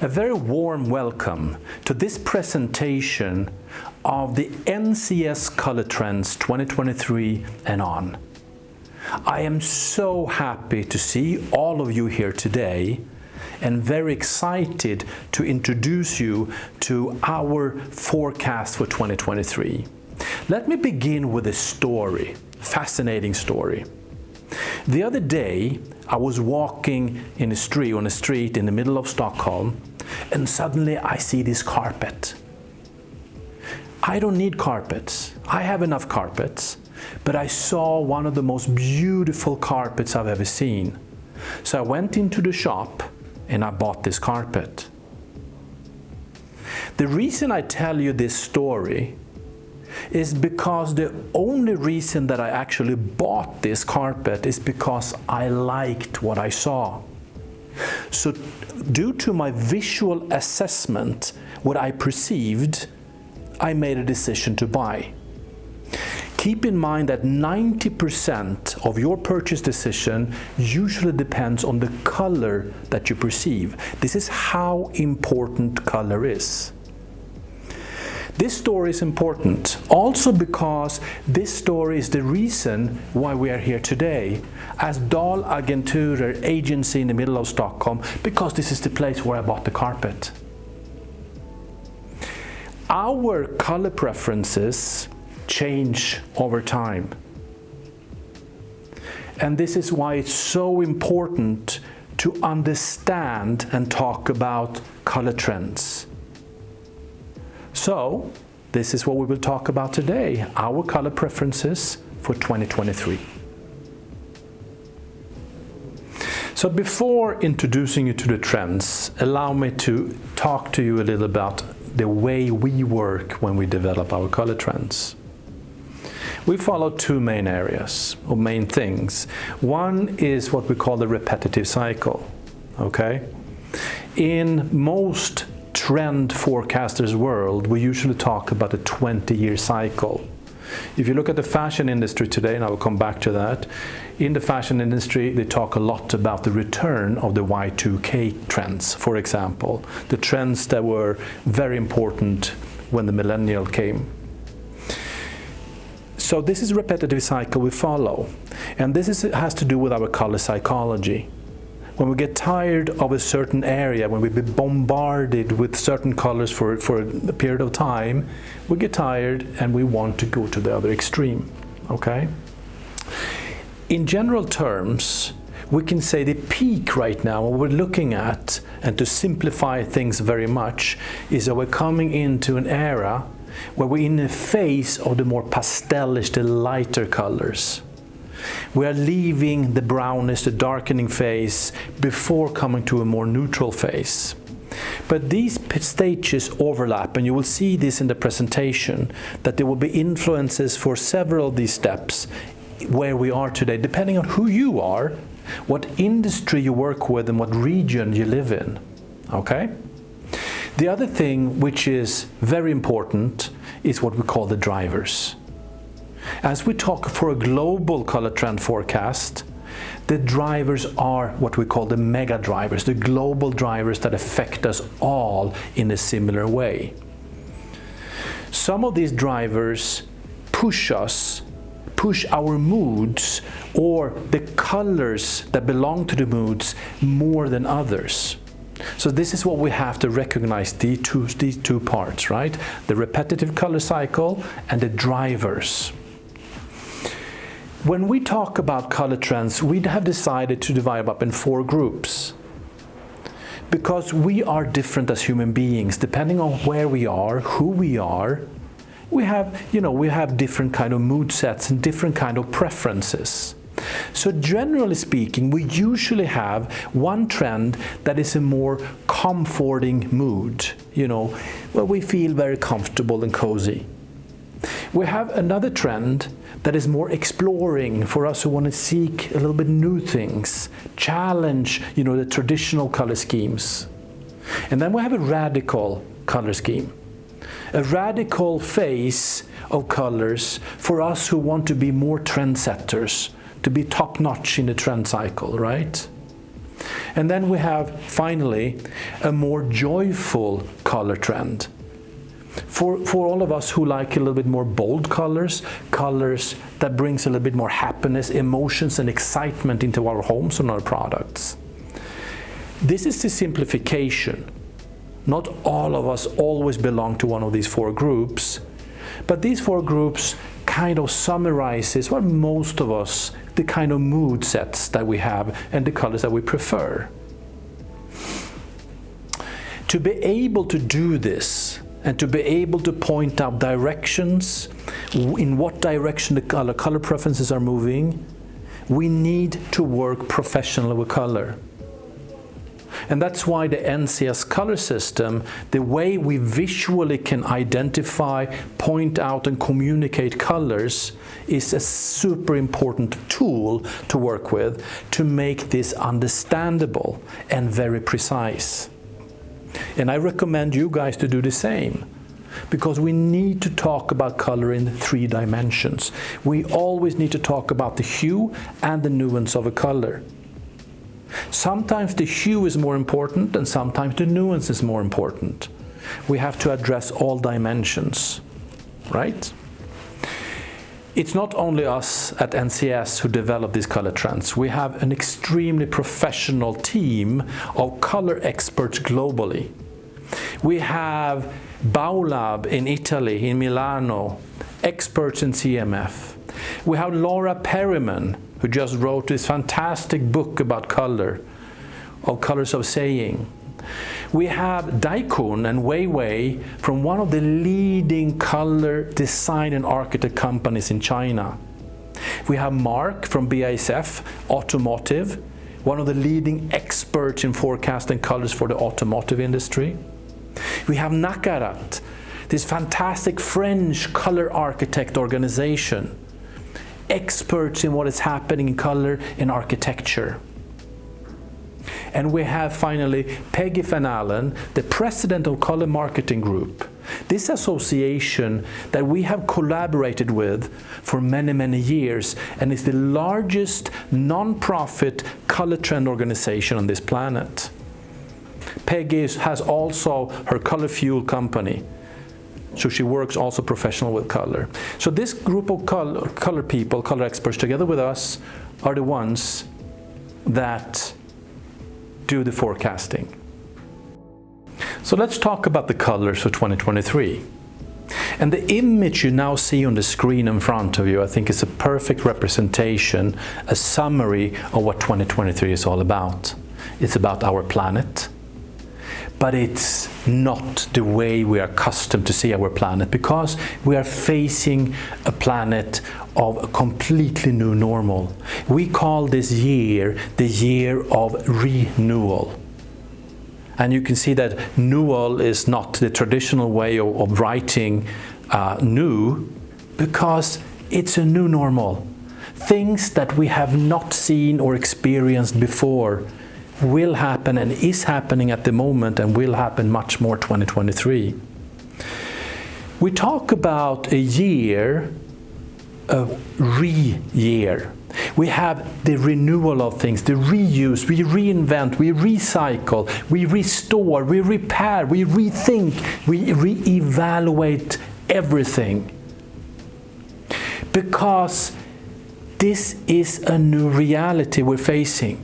A very warm welcome to this presentation of the NCS Color Trends 2023 and on. I am so happy to see all of you here today and very excited to introduce you to our forecast for 2023. Let me begin with a story, fascinating story. The other day, I was walking on a street in the middle of Stockholm, and suddenly I see this carpet. I don't need carpets. I have enough carpets, but I saw one of the most beautiful carpets I've ever seen. So I went into the shop and I bought this carpet. The reason I tell you this story is because the only reason that I actually bought this carpet is because I liked what I saw. So due to my visual assessment, what I perceived, I made a decision to buy. Keep in mind that 90% of your purchase decision usually depends on the color that you perceive. This is how important color is. This story is important also because this story is the reason why we are here today as Dalagenturer agency in the middle of Stockholm, because this is the place where I bought the carpet. Our color preferences change over time. And this is why it's so important to understand and talk about color trends. So, this is what we will talk about today, our color preferences for 2023. So before introducing you to the trends, allow me to talk to you a little about the way we work when we develop our color trends. We follow two main areas, or main things. One is what we call the repetitive cycle, okay? In most trend forecasters world, we usually talk about a 20-year cycle. If you look at the fashion industry today, and I will come back to that, in the fashion industry they talk a lot about the return of the Y2K trends, for example, the trends that were very important when the millennial came. So this is a repetitive cycle we follow, and this has to do with our color psychology. When we get tired of a certain area, when we be bombarded with certain colors for a period of time, we get tired and we want to go to the other extreme, okay? In general terms, we can say the peak right now, what we're looking at, and to simplify things very much, is that we're coming into an era where we're in a phase of the more pastelish, the lighter colors. We are leaving the brownish, the darkening phase before coming to a more neutral phase. But these stages overlap, and you will see this in the presentation, that there will be influences for several of these steps where we are today, depending on who you are, what industry you work with, and what region you live in. Okay? The other thing which is very important is what we call the drivers. As we talk for a global color trend forecast, the drivers are what we call the mega drivers, the global drivers that affect us all in a similar way. Some of these drivers push our moods or the colors that belong to the moods more than others. So this is what we have to recognize, these two parts, right? The repetitive color cycle and the drivers. When we talk about color trends, we have decided to divide up in 4 groups. Because we are different as human beings, depending on where we are, who we are, we have different kind of mood sets and different kind of preferences. So generally speaking, we usually have one trend that is a more comforting mood, where we feel very comfortable and cozy. We have another trend that is more exploring for us who want to seek a little bit new things, challenge, the traditional color schemes. And then we have a radical color scheme, a radical phase of colors for us who want to be more trendsetters, to be top-notch in the trend cycle, right? And then we have, finally, a more joyful color trend. For all of us who like a little bit more bold colors, colors that brings a little bit more happiness, emotions and excitement into our homes and our products. This is the simplification. Not all of us always belong to one of these 4 groups, but these 4 groups kind of summarizes what most of us, the kind of mood sets that we have and the colors that we prefer. To be able to do this, and to be able to point out directions, in what direction the color preferences are moving, we need to work professionally with color. And that's why the NCS color system, the way we visually can identify, point out and communicate colors, is a super important tool to work with to make this understandable and very precise. And I recommend you guys to do the same, because we need to talk about color in 3 dimensions. We always need to talk about the hue and the nuance of a color. Sometimes the hue is more important and sometimes the nuance is more important. We have to address all dimensions, right? It's not only us at NCS who develop these color trends. We have an extremely professional team of color experts globally. We have Baulab in Italy, in Milano, experts in CMF. We have Laura Perryman, who just wrote this fantastic book about color, of Colors of Saying. We have Daikun and Weiwei from one of the leading color design and architect companies in China. We have Mark from BASF Automotive, one of the leading experts in forecasting colors for the automotive industry. We have Nakarat, this fantastic French color architect organization, experts in what is happening in color and architecture. And we have finally Peggy Van Allen, the president of Color Marketing Group. This association that we have collaborated with for many, many years, and is the largest non-profit color trend organization on this planet. Peggy has also her Color Fuel company, so she works also professional with color. So this group of color people, color experts, together with us, are the ones that do the forecasting. So let's talk about the colors for 2023. And the image you now see on the screen in front of you, I think is a perfect representation, a summary of what 2023 is all about. It's about our planet, but it's not the way we are accustomed to see our planet, because we are facing a planet of a completely new normal. We call this year the year of renewal. And you can see that renewal is not the traditional way of writing new, because it's a new normal. Things that we have not seen or experienced before will happen and is happening at the moment, and will happen much more 2023. We talk about a year, a re-year. We have the renewal of things, the reuse, we reinvent, we recycle, we restore, we repair, we rethink, we re-evaluate everything. Because this is a new reality we're facing.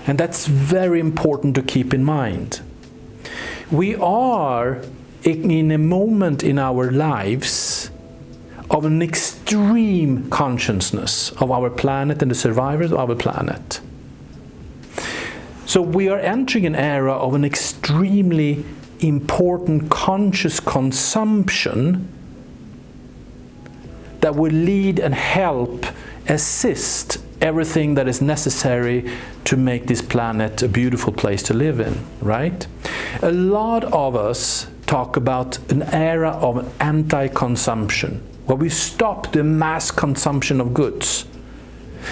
And that's very important to keep in mind. We are in a moment in our lives of an extreme consciousness of our planet and the survivors of our planet. So we are entering an era of an extremely important conscious consumption that will lead and help assist everything that is necessary to make this planet a beautiful place to live in, right? A lot of us talk about an era of anti-consumption, where we stop the mass consumption of goods.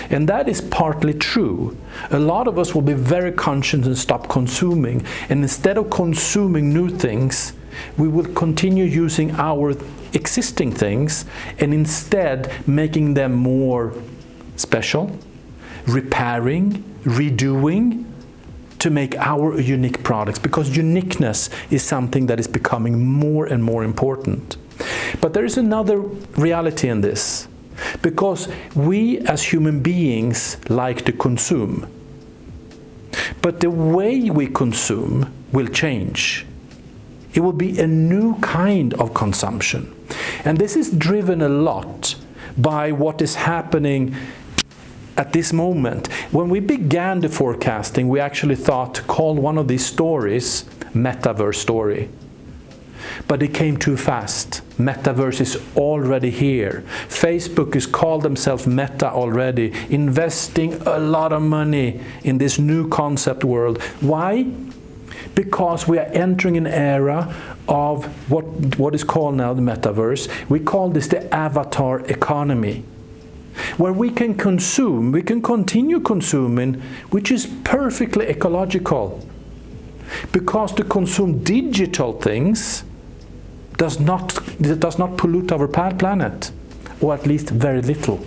And that is partly true. A lot of us will be very conscious and stop consuming. And instead of consuming new things, we will continue using our existing things and instead making them more special, repairing, redoing, to make our unique products, because uniqueness is something that is becoming more and more important. But there is another reality in this, because we as human beings like to consume. But the way we consume will change. It will be a new kind of consumption. And this is driven a lot by what is happening at this moment. When we began the forecasting, we actually thought to call one of these stories Metaverse story. But it came too fast. Metaverse is already here. Facebook has called themselves Meta already, investing a lot of money in this new concept world. Why? Because we are entering an era of what is called now the Metaverse. We call this the avatar economy, where we can consume, we can continue consuming, which is perfectly ecological. Because to consume digital things does not pollute our planet, or at least very little.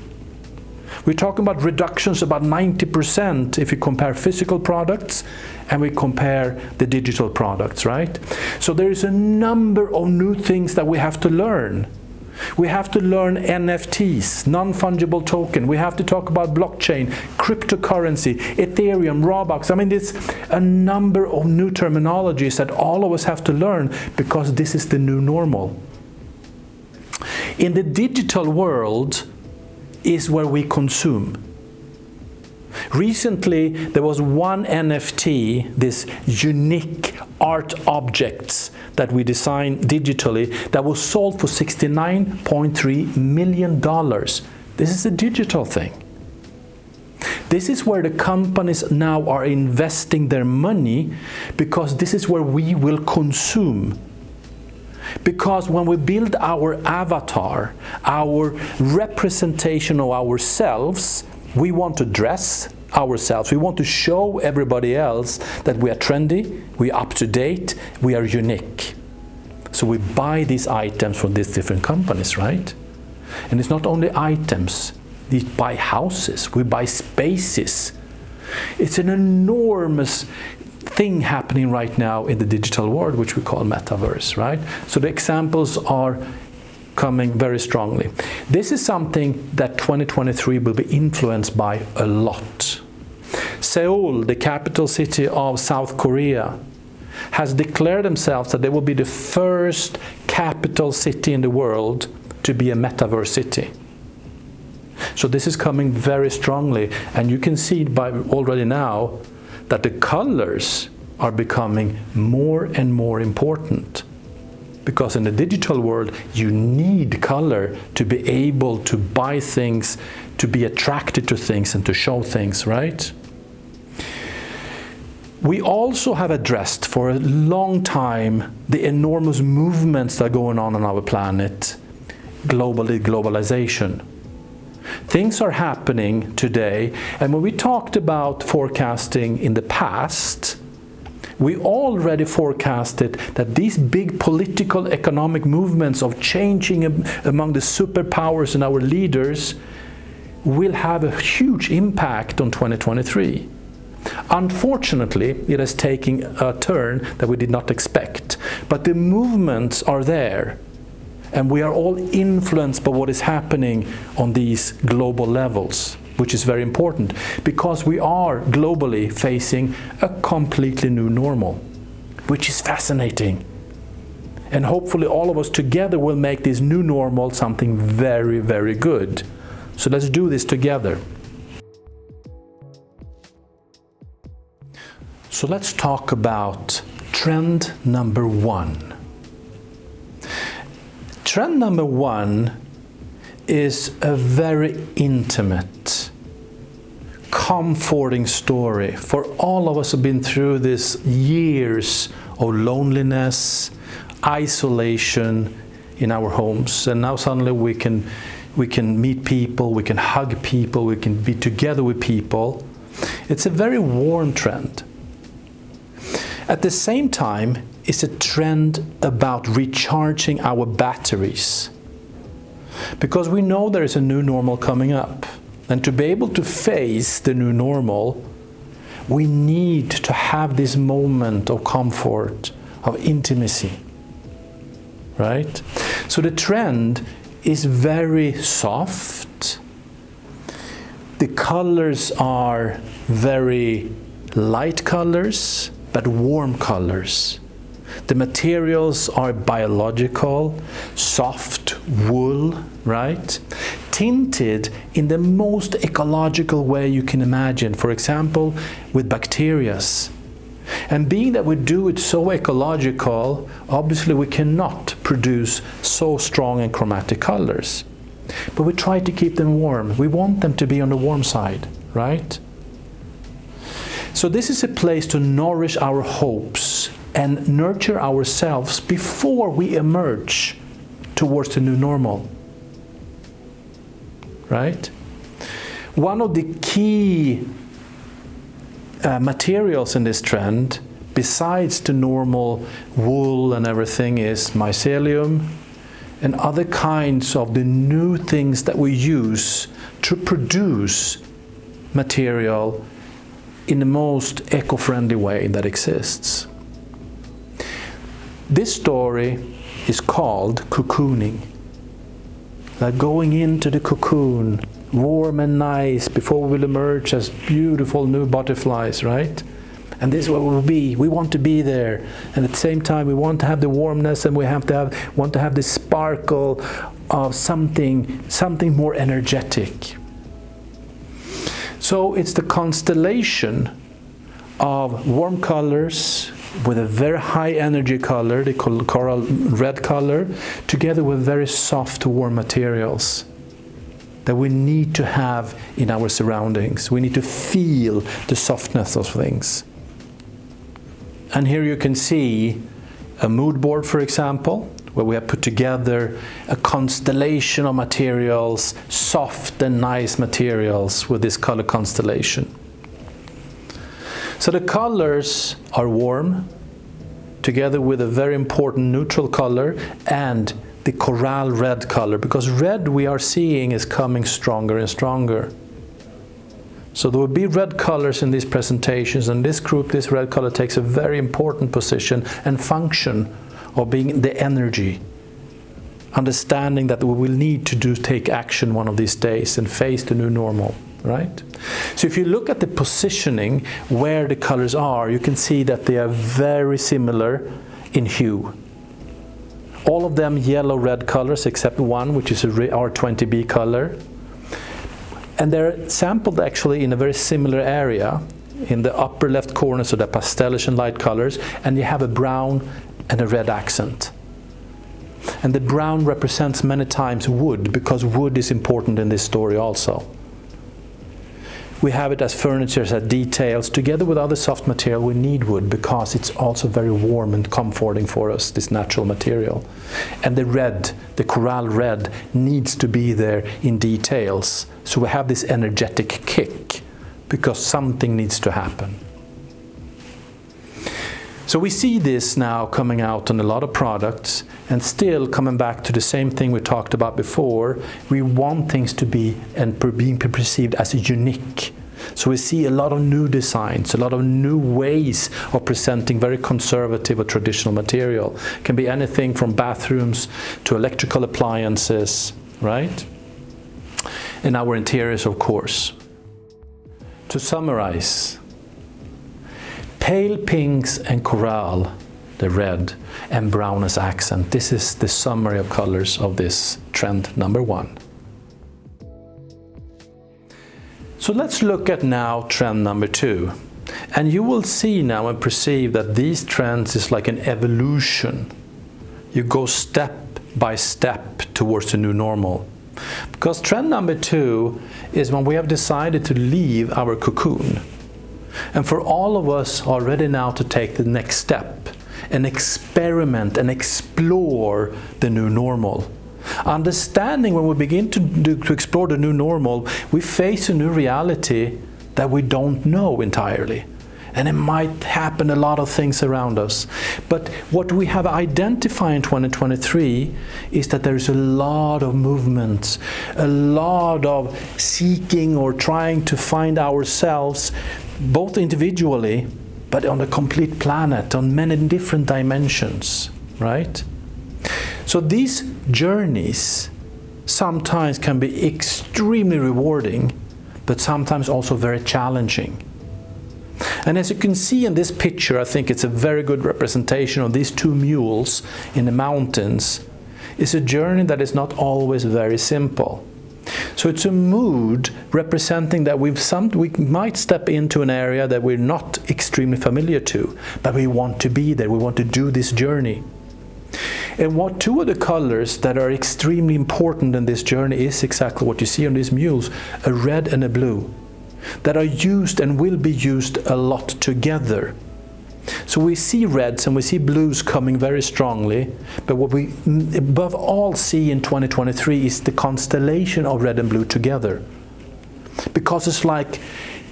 We're talking about reductions about 90% if you compare physical products and we compare the digital products, right? So there is a number of new things that we have to learn. We have to learn NFTs, non-fungible token. We have to talk about blockchain, cryptocurrency, Ethereum, Robux. I mean, it's a number of new terminologies that all of us have to learn, because this is the new normal. In the digital world is where we consume. Recently, there was one NFT, this unique art objects that we designed digitally, that was sold for $69.3 million. This is a digital thing. This is where the companies now are investing their money, because this is where we will consume. Because when we build our avatar, our representation of ourselves, we want to dress ourselves. We want to show everybody else that we are trendy, we are up to date, we are unique. So we buy these items from these different companies, right? And it's not only items. We buy houses, we buy spaces. It's an enormous thing happening right now in the digital world, which we call Metaverse, right? So the examples are coming very strongly. This is something that 2023 will be influenced by a lot. Seoul, the capital city of South Korea, has declared themselves that they will be the first capital city in the world to be a Metaverse city. So this is coming very strongly, and you can see by already now that the colors are becoming more and more important. Because in the digital world, you need color to be able to buy things, to be attracted to things, and to show things, right? We also have addressed for a long time the enormous movements that are going on our planet, globalization. Things are happening today, and when we talked about forecasting in the past, we already forecasted that these big political economic movements of changing among the superpowers and our leaders will have a huge impact on 2023. Unfortunately, it is taking a turn that we did not expect, but the movements are there, and we are all influenced by what is happening on these global levels, which is very important, because we are globally facing a completely new normal, which is fascinating. And hopefully all of us together will make this new normal something very, very good. So let's do this together. So let's talk about trend number one. Trend number one is a very intimate, comforting story for all of us who have been through this years of loneliness, isolation in our homes, and now suddenly we can meet people, we can hug people, we can be together with people. It's a very warm trend. At the same time, it's a trend about recharging our batteries. Because we know there is a new normal coming up. And to be able to face the new normal, we need to have this moment of comfort, of intimacy, right? So the trend is very soft. The colors are very light colors, but warm colors. The materials are biological, soft wool, right? Tinted in the most ecological way you can imagine, for example, with bacteria. And being that we do it so ecological, obviously we cannot produce so strong and chromatic colors. But we try to keep them warm. We want them to be on the warm side, right? So this is a place to nourish our hopes and nurture ourselves before we emerge towards the new normal, right? One of the key materials in this trend, besides the normal wool and everything, is mycelium and other kinds of the new things that we use to produce material in the most eco-friendly way that exists. This story is called cocooning. Like going into the cocoon, warm and nice, before we will emerge as beautiful new butterflies, right? And this is where we'll be. We want to be there. And at the same time, we want to have the warmness, and we want to have the sparkle of something more energetic. So it's the constellation of warm colors with a very high energy color, the coral red color, together with very soft warm materials that we need to have in our surroundings. We need to feel the softness of things. And here you can see a mood board, for example, where we have put together a constellation of materials, soft and nice materials with this color constellation. So the colors are warm, together with a very important neutral color and the coral red color, because red we are seeing is coming stronger and stronger. So there will be red colors in these presentations, and this group, this red color, takes a very important position and function of being the energy. Understanding that we will need to take action one of these days and face the new normal, right? So if you look at the positioning where the colors are, you can see that they are very similar in hue. All of them yellow-red colors except one, which is a R20B color. And they're sampled actually in a very similar area in the upper left corner, so they're pastelish and light colors, and you have a brown and a red accent. And the brown represents many times wood, because wood is important in this story also. We have it as furniture, as details. Together with other soft material, we need wood because it's also very warm and comforting for us, this natural material. And the red, the coral red, needs to be there in details. So we have this energetic kick because something needs to happen. So we see this now coming out on a lot of products, and still coming back to the same thing we talked about before, we want things to be and being perceived as unique. So we see a lot of new designs, a lot of new ways of presenting very conservative or traditional material. It can be anything from bathrooms to electrical appliances, right? In our interiors, of course. To summarize, pale pinks and coral, the red, and brown as accent. This is the summary of colors of this trend number 1. So let's look at now trend number 2. And you will see now and perceive that these trends is like an evolution. You go step by step towards the new normal. Because trend number 2 is when we have decided to leave our cocoon. And for all of us already now to take the next step and experiment and explore the new normal. Understanding when we begin to explore the new normal, we face a new reality that we don't know entirely. And it might happen a lot of things around us. But what we have identified in 2023 is that there is a lot of movements, a lot of seeking or trying to find ourselves, both individually, but on the complete planet, on many different dimensions, right? So these journeys sometimes can be extremely rewarding, but sometimes also very challenging. And as you can see in this picture, I think it's a very good representation of these two mules in the mountains. It's a journey that is not always very simple. So it's a mood representing that we might step into an area that we're not extremely familiar to, but we want to be there, we want to do this journey. And what two of the colors that are extremely important in this journey is exactly what you see on these mules, a red and a blue, that are used and will be used a lot together. So we see reds and we see blues coming very strongly, but what we above all see in 2023 is the constellation of red and blue together. Because it's like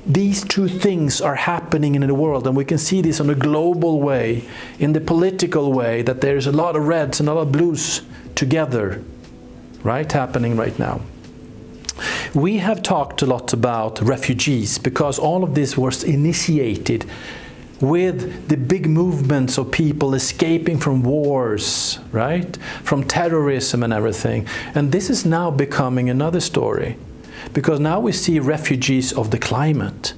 these two things are happening in the world, and we can see this on a global way, in the political way, that there's a lot of reds and a lot of blues together, right, happening right now. We have talked a lot about refugees because all of this was initiated with the big movements of people escaping from wars, right? From terrorism and everything. And this is now becoming another story because now we see refugees of the climate.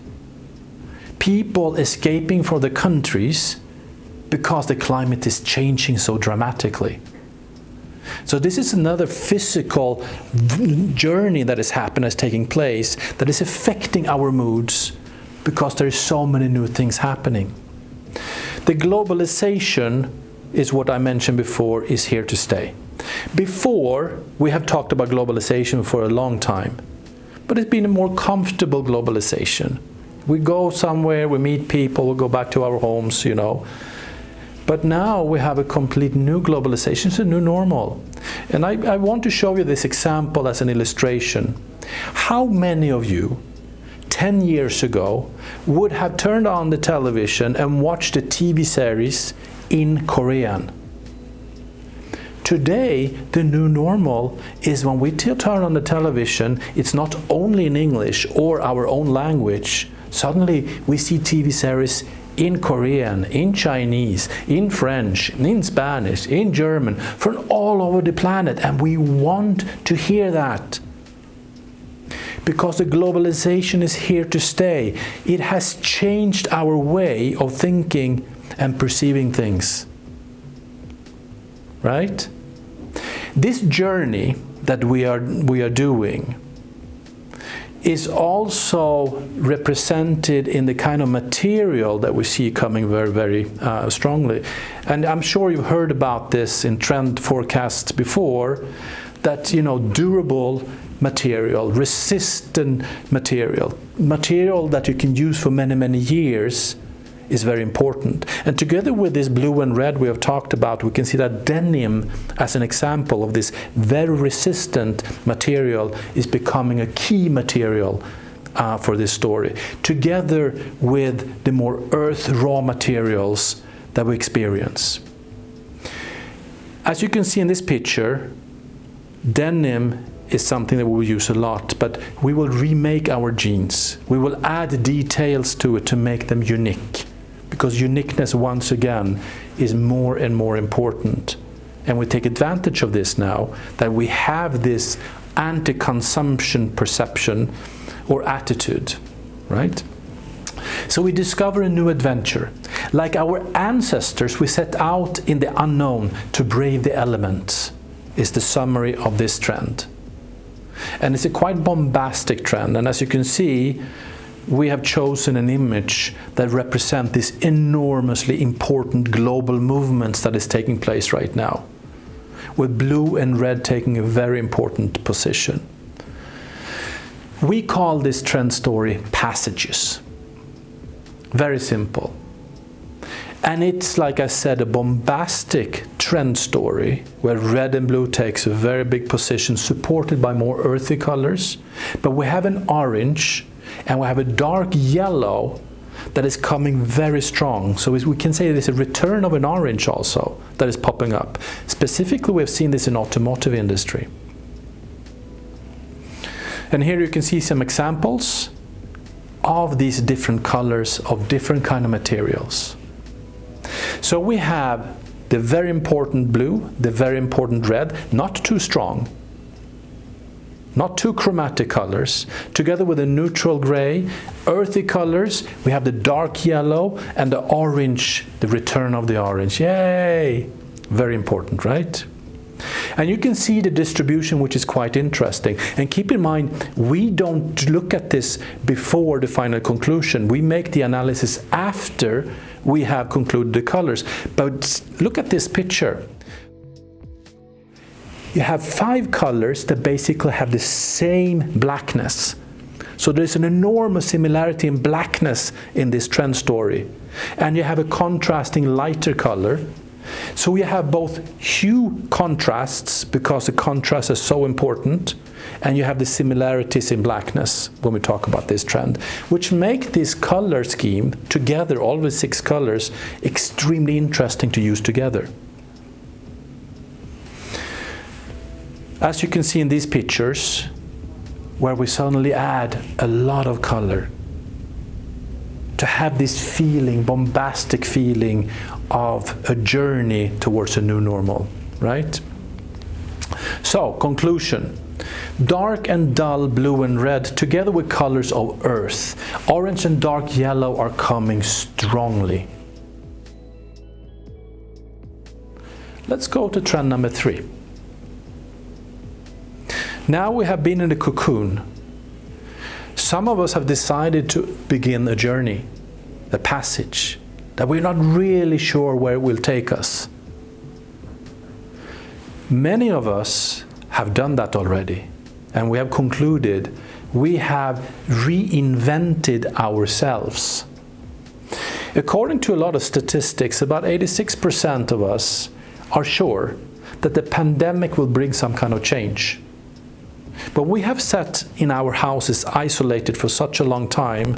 People escaping from the countries because the climate is changing so dramatically. So this is another physical journey that is taking place, that is affecting our moods because there are so many new things happening. The globalization is what I mentioned before, is here to stay. Before, we have talked about globalization for a long time, but it's been a more comfortable globalization. We go somewhere, we meet people, we go back to our homes, you know. But now we have a complete new globalization, it's a new normal. And I want to show you this example as an illustration. How many of you 10 years ago would have turned on the television and watched a TV series in Korean? Today, the new normal is when we turn on the television, it's not only in English or our own language. Suddenly we see TV series in Korean, in Chinese, in French, in Spanish, in German, from all over the planet, and we want to hear that. Because the globalization is here to stay. It has changed our way of thinking and perceiving things. Right? This journey that we are doing is also represented in the kind of material that we see coming very, very strongly. And I'm sure you've heard about this in trend forecasts before, that, you know, durable material, resistant material, material that you can use for many, many years is very important. And together with this blue and red we have talked about, we can see that denim, as an example of this very resistant material, is becoming a key material for this story, together with the more earth raw materials that we experience. As you can see in this picture, denim is something that we will use a lot, but we will remake our jeans. We will add details to it to make them unique. Because uniqueness, once again, is more and more important. And we take advantage of this now, that we have this anti-consumption perception or attitude, right? So we discover a new adventure. Like our ancestors, we set out in the unknown to brave the elements, is the summary of this trend. And it's a quite bombastic trend, and as you can see, we have chosen an image that represents this enormously important global movement that is taking place right now, with blue and red taking a very important position. We call this trend story passages. Very simple. And it's, like I said, a bombastic trend story where red and blue takes a very big position, supported by more earthy colors. But we have an orange and we have a dark yellow that is coming very strong. So we can say there's a return of an orange also that is popping up. Specifically, we've seen this in automotive industry. And here you can see some examples of these different colors of different kind of materials. So we have the very important blue, the very important red, not too strong, not too chromatic colors, together with a neutral gray, earthy colors. We have the dark yellow and the orange, the return of the orange. Yay! Very important, right? And you can see the distribution, which is quite interesting. And keep in mind, we don't look at this before the final conclusion. We make the analysis after we have concluded the colors. But look at this picture. You have 5 colors that basically have the same blackness. So there's an enormous similarity in blackness in this trend story. And you have a contrasting lighter color. So we have both hue contrasts, because the contrast is so important, and you have the similarities in blackness when we talk about this trend, which make this color scheme together, all the 6 colors, extremely interesting to use together. As you can see in these pictures, where we suddenly add a lot of color, to have this feeling, bombastic feeling of a journey towards a new normal, right? So, conclusion. Dark and dull blue and red, together with colors of earth, orange and dark yellow, are coming strongly. Let's go to trend number 3. Now we have been in the cocoon. Some of us have decided to begin a journey, a passage, that we're not really sure where it will take us. Many of us have done that already, and we have concluded we have reinvented ourselves. According to a lot of statistics, about 86% of us are sure that the pandemic will bring some kind of change. But we have sat in our houses isolated for such a long time.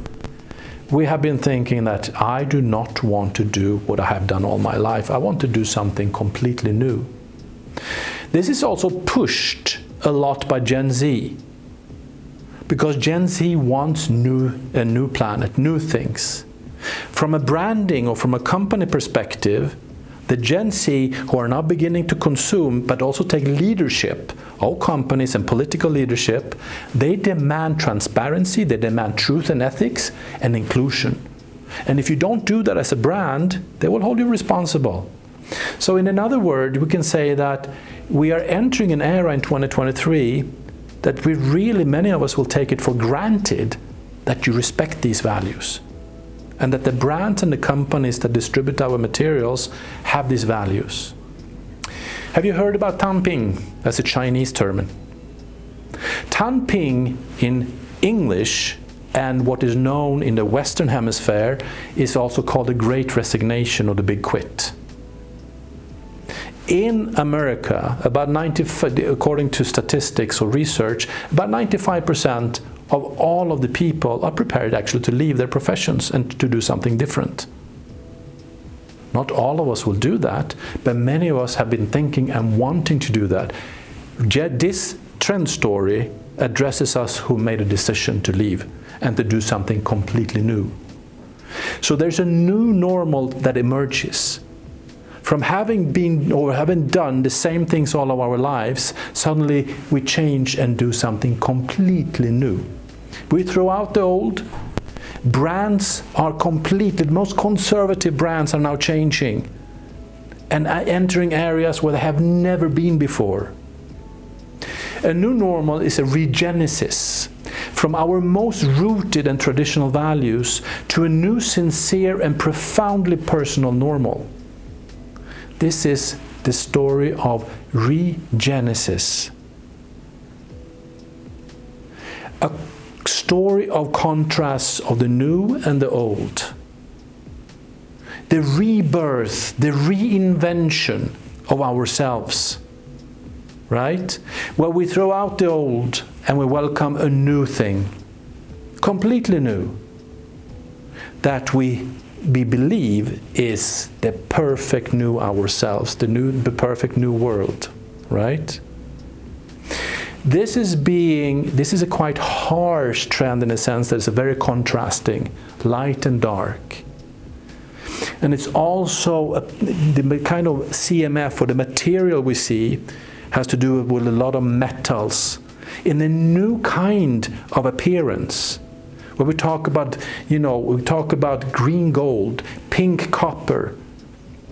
We have been thinking that I do not want to do what I have done all my life. I want to do something completely new. This is also pushed a lot by Gen Z, because Gen Z wants a new planet, new things. From a branding or from a company perspective, the Gen Z, who are now beginning to consume but also take leadership of companies and political leadership, they demand transparency, they demand truth and ethics and inclusion. And if you don't do that as a brand, they will hold you responsible. So in another word, we can say that we are entering an era in 2023 that we really, many of us will take it for granted that you respect these values, and that the brands and the companies that distribute our materials have these values. Have you heard about Tanping? That's a Chinese term. Tanping in English, and what is known in the Western Hemisphere, is also called the Great Resignation or the Big Quit. In America, according to statistics or research, about 95% of all of the people are prepared actually to leave their professions and to do something different. Not all of us will do that, but many of us have been thinking and wanting to do that. This trend story addresses us who made a decision to leave and to do something completely new. So there's a new normal that emerges. From having been or having done the same things all of our lives, suddenly we change and do something completely new. We throw out the old. Brands are completely, the most conservative brands are now changing and entering areas where they have never been before. A new normal is a regenesis from our most rooted and traditional values to a new, sincere and profoundly personal normal. This is the story of regenesis. A story of contrasts of the new and the old. The rebirth, the reinvention of ourselves. Right? Where we throw out the old and we welcome a new thing. Completely new. that we believe is the perfect new ourselves, the perfect new world, right? This is a quite harsh trend in a sense that it's a very contrasting, light and dark. And it's also the kind of CMF, or the material we see, has to do with a lot of metals in a new kind of appearance. When we talk about, we talk about green gold, pink copper,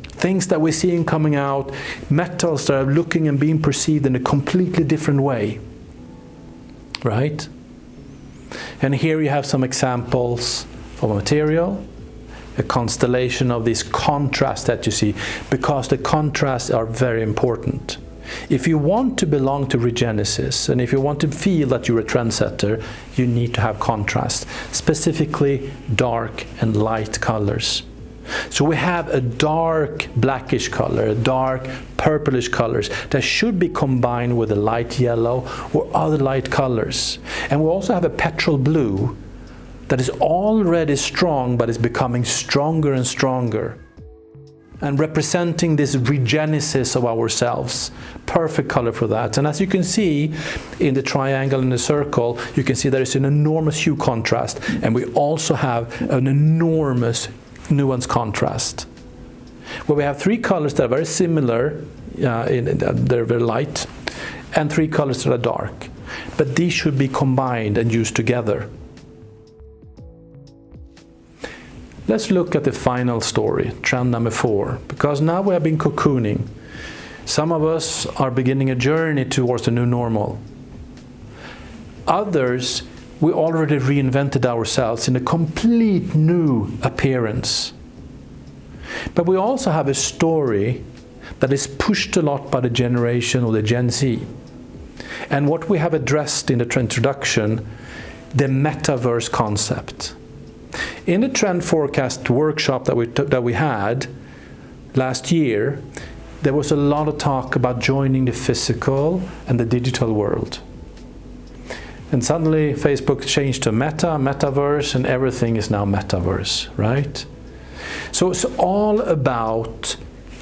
things that we're seeing coming out, metals that are looking and being perceived in a completely different way, right? And here you have some examples of a material, a constellation of these contrasts that you see, because the contrasts are very important. If you want to belong to Regenesis, and if you want to feel that you're a trendsetter, you need to have contrast, specifically dark and light colors. So we have a dark blackish color, a dark purplish colors that should be combined with a light yellow or other light colors. And we also have a petrol blue that is already strong but is becoming stronger and stronger, and representing this regenesis of ourselves. Perfect color for that. And as you can see in the triangle and the circle, you can see there is an enormous hue contrast, and we also have an enormous nuance contrast, where we have three colors that are very similar, they're very light, and three colors that are dark. But these should be combined and used together. Let's look at the final story, trend number 4, because now we have been cocooning. Some of us are beginning a journey towards the new normal. Others, we already reinvented ourselves in a complete new appearance. But we also have a story that is pushed a lot by the generation or the Gen Z. And what we have addressed in the introduction, the metaverse concept. In the Trend Forecast workshop that we had last year, there was a lot of talk about joining the physical and the digital world. And suddenly Facebook changed to metaverse, and everything is now metaverse, right? So it's all about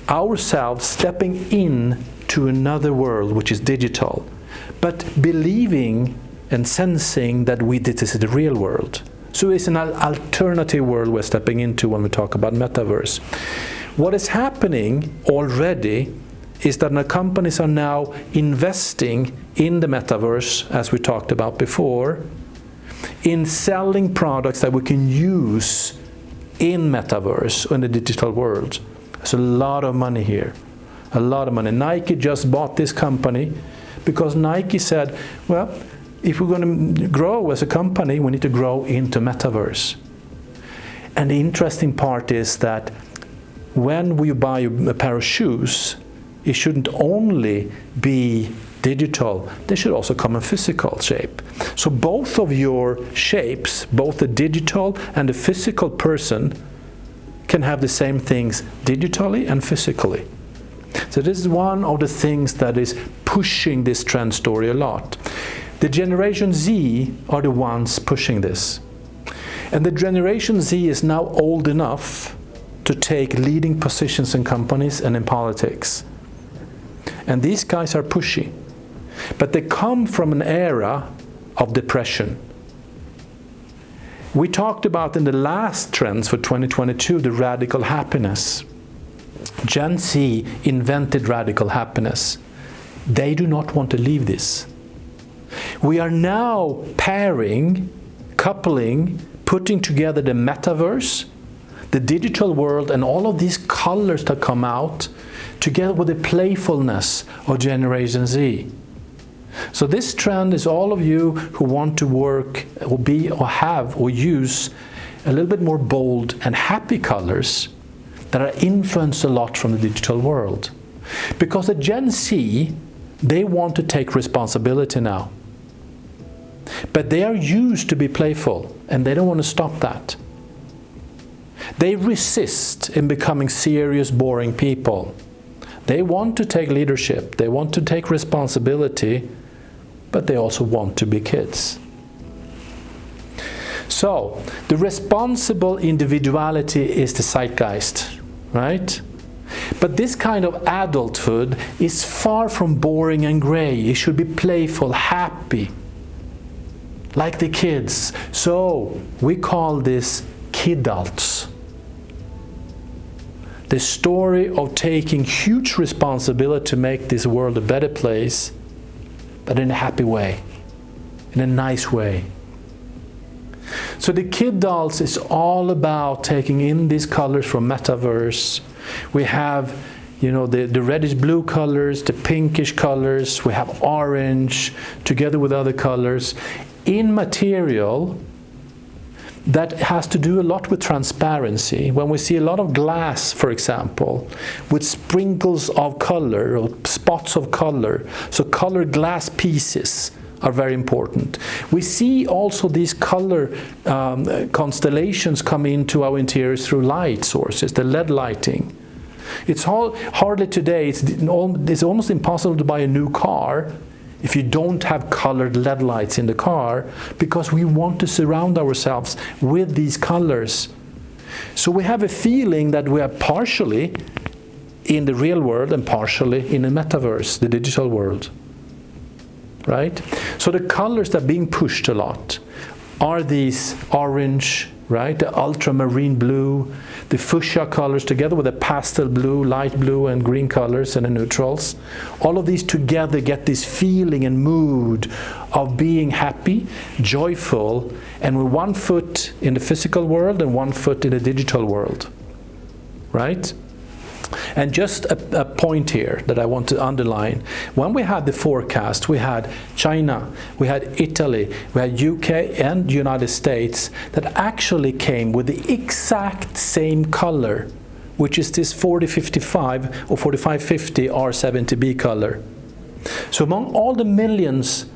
ourselves stepping in to another world which is digital, but believing and sensing that this is the real world. So it's an alternative world we're stepping into when we talk about metaverse. What is happening already is that the companies are now investing in the metaverse, as we talked about before, in selling products that we can use in metaverse, in the digital world. There's a lot of money here, a lot of money. Nike just bought this company because Nike said, well, if we're going to grow as a company, we need to grow into metaverse. And the interesting part is that when we buy a pair of shoes, it shouldn't only be digital, they should also come in physical shape. So both of your shapes, both the digital and the physical person, can have the same things digitally and physically. So this is one of the things that is pushing this trend story a lot. The Generation Z are the ones pushing this. And the Generation Z is now old enough to take leading positions in companies and in politics. And these guys are pushy. But they come from an era of depression. We talked about in the last trends for 2022, the radical happiness. Gen Z invented radical happiness. They do not want to leave this. We are now pairing, coupling, putting together the metaverse, the digital world, and all of these colors that come out together with the playfulness of Generation Z. So this trend is all of you who want to work or be or have or use a little bit more bold and happy colors that are influenced a lot from the digital world. Because the Gen Z, they want to take responsibility now. But they are used to be playful, and they don't want to stop that. They resist in becoming serious, boring people. They want to take leadership, they want to take responsibility, but they also want to be kids. So the responsible individuality is the zeitgeist, right? But this kind of adulthood is far from boring and gray. It should be playful, happy, like the kids. So we call this kidults. The story of taking huge responsibility to make this world a better place, but in a happy way, in a nice way. So the kidults is all about taking in these colors from Metaverse. We have, you know, the reddish blue colors, the pinkish colors, we have orange, together with other colors, in material that has to do a lot with transparency. When we see a lot of glass, for example, with sprinkles of color or spots of color, so colored glass pieces are very important. We see also these color constellations come into our interiors through light sources, the LED lighting. It's hardly today, it's almost impossible to buy a new car if you don't have colored LED lights in the car, because we want to surround ourselves with these colors. So we have a feeling that we are partially in the real world and partially in the metaverse, the digital world. Right? So the colors that are being pushed a lot are these orange, right? The ultramarine blue, the fuchsia colors together with the pastel blue, light blue and green colors and the neutrals. All of these together get this feeling and mood of being happy, joyful, and with one foot in the physical world and one foot in the digital world. Right? And just a point here that I want to underline. When we had the forecast, we had China, we had Italy, we had UK and United States that actually came with the exact same color, which is this 4055 or 4550 R70B color. So among all the millions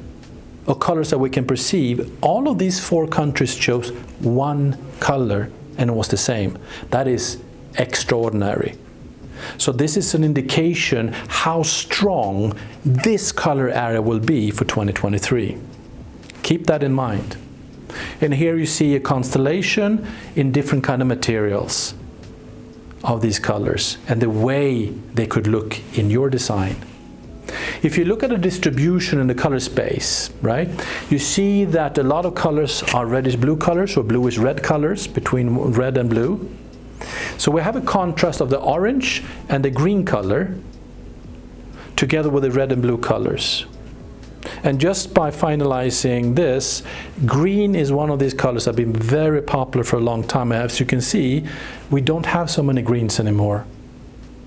of colors that we can perceive, all of these four countries chose one color and it was the same. That is extraordinary. So this is an indication how strong this color area will be for 2023. Keep that in mind. And here you see a constellation in different kind of materials of these colors and the way they could look in your design. If you look at the distribution in the color space, right, you see that a lot of colors are reddish blue colors or bluish red colors between red and blue. So we have a contrast of the orange and the green color together with the red and blue colors. And just by finalizing this, green is one of these colors that have been very popular for a long time. As you can see, we don't have so many greens anymore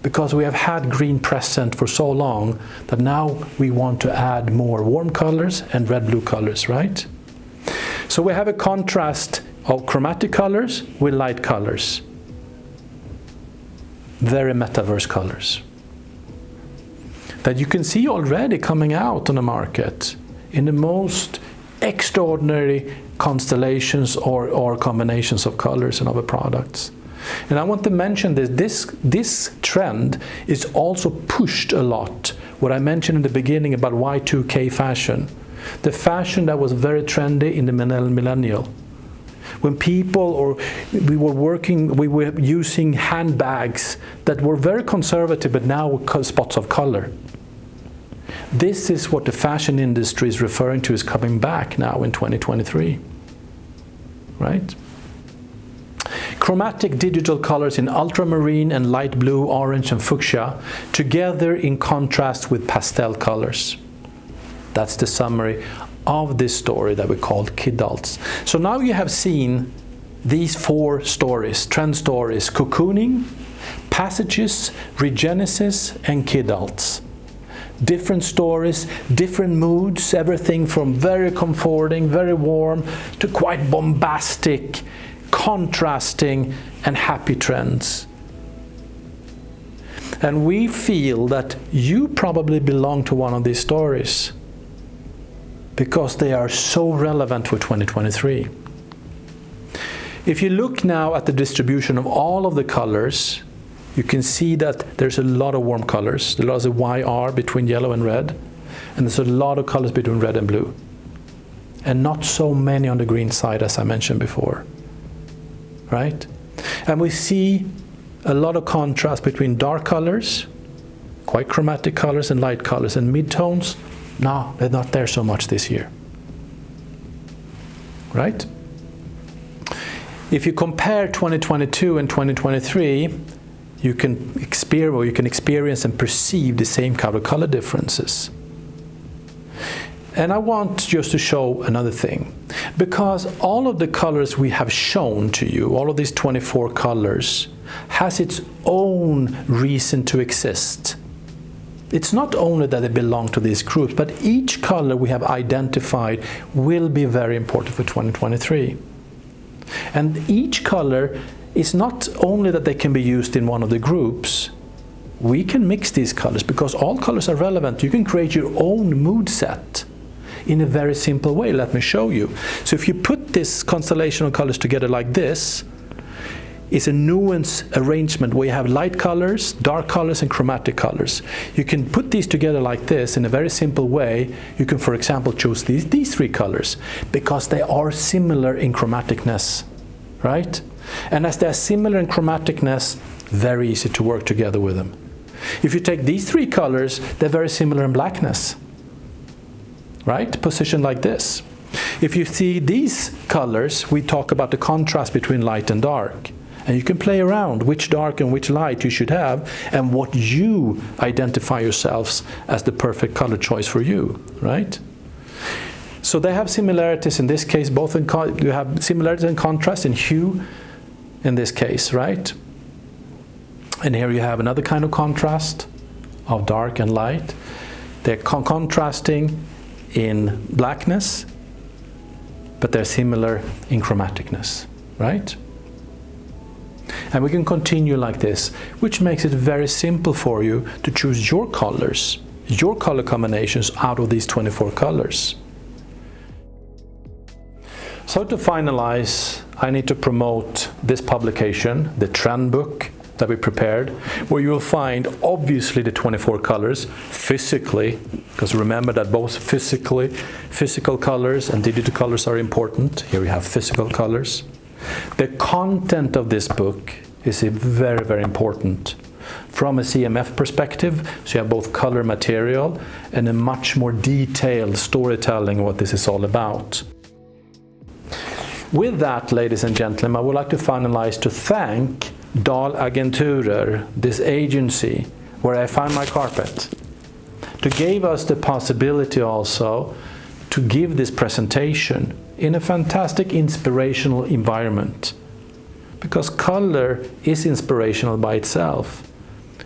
because we have had green present for so long that now we want to add more warm colors and red-blue colors, right? So we have a contrast of chromatic colors with light colors. Very metaverse colors that you can see already coming out on the market in the most extraordinary constellations or combinations of colors and other products. And I want to mention this trend is also pushed a lot. What I mentioned in the beginning about Y2K fashion, the fashion that was very trendy in the millennial. When we were using handbags that were very conservative, but now with spots of color. This is what the fashion industry is referring to as coming back now in 2023, right? Chromatic digital colors in ultramarine and light blue, orange and fuchsia, together in contrast with pastel colors. That's the summary of this story that we called Kidults. So now you have seen these four stories, trend stories: cocooning, passages, regenesis, and Kidults. Different stories, different moods, everything from very comforting, very warm, to quite bombastic, contrasting, and happy trends. And we feel that you probably belong to one of these stories, because they are so relevant for 2023. If you look now at the distribution of all of the colors, you can see that there's a lot of warm colors. There's a YR between yellow and red, and there's a lot of colors between red and blue. and not so many on the green side as I mentioned before, right? And we see a lot of contrast between dark colors, quite chromatic colors, and light colors, and midtones. No, they're not there so much this year, right? If you compare 2022 and 2023, you can experience and perceive the same kind of color differences. And I want just to show another thing, because all of the colors we have shown to you, all of these 24 colors, has its own reason to exist. It's not only that they belong to these groups, but each color we have identified will be very important for 2023. And each color is not only that they can be used in one of the groups. We can mix these colors because all colors are relevant. You can create your own mood set in a very simple way. Let me show you. So if you put this constellation of colors together like this, it's a nuance arrangement where you have light colors, dark colors, and chromatic colors. You can put these together like this in a very simple way. You can, for example, choose these three colors because they are similar in chromaticness, right? And as they're similar in chromaticness, very easy to work together with them. If you take these three colors, they're very similar in blackness, right? Positioned like this. If you see these colors, we talk about the contrast between light and dark. And you can play around which dark and which light you should have and what you identify yourselves as the perfect color choice for you, right? So they have similarities in this case, both in you have similarities and contrast in hue in this case, right? And here you have another kind of contrast of dark and light. They're contrasting in blackness, but they're similar in chromaticness, right? And we can continue like this, which makes it very simple for you to choose your colors, your color combinations out of these 24 colors. So to finalize, I need to promote this publication, the trend book that we prepared, where you will find obviously the 24 colors physically, because remember that both physical colors and digital colors are important. Here we have physical colors. The content of this book is very, very important from a CMF perspective. So you have both color material and a much more detailed storytelling of what this is all about. With that, ladies and gentlemen, I would like to finalize to thank Dahl Agenturer, this agency where I find my carpet, to give us the possibility also to give this presentation in a fantastic inspirational environment. Because color is inspirational by itself,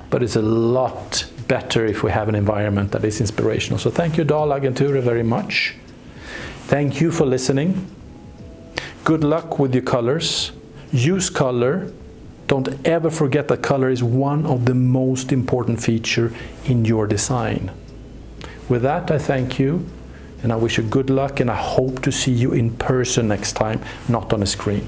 but it's a lot better if we have an environment that is inspirational. So thank you, Dahl Agenturer, very much. Thank you for listening. Good luck with your colors. Use color. Don't ever forget that color is one of the most important features in your design. With that, I thank you, and I wish you good luck, and I hope to see you in person next time, not on a screen.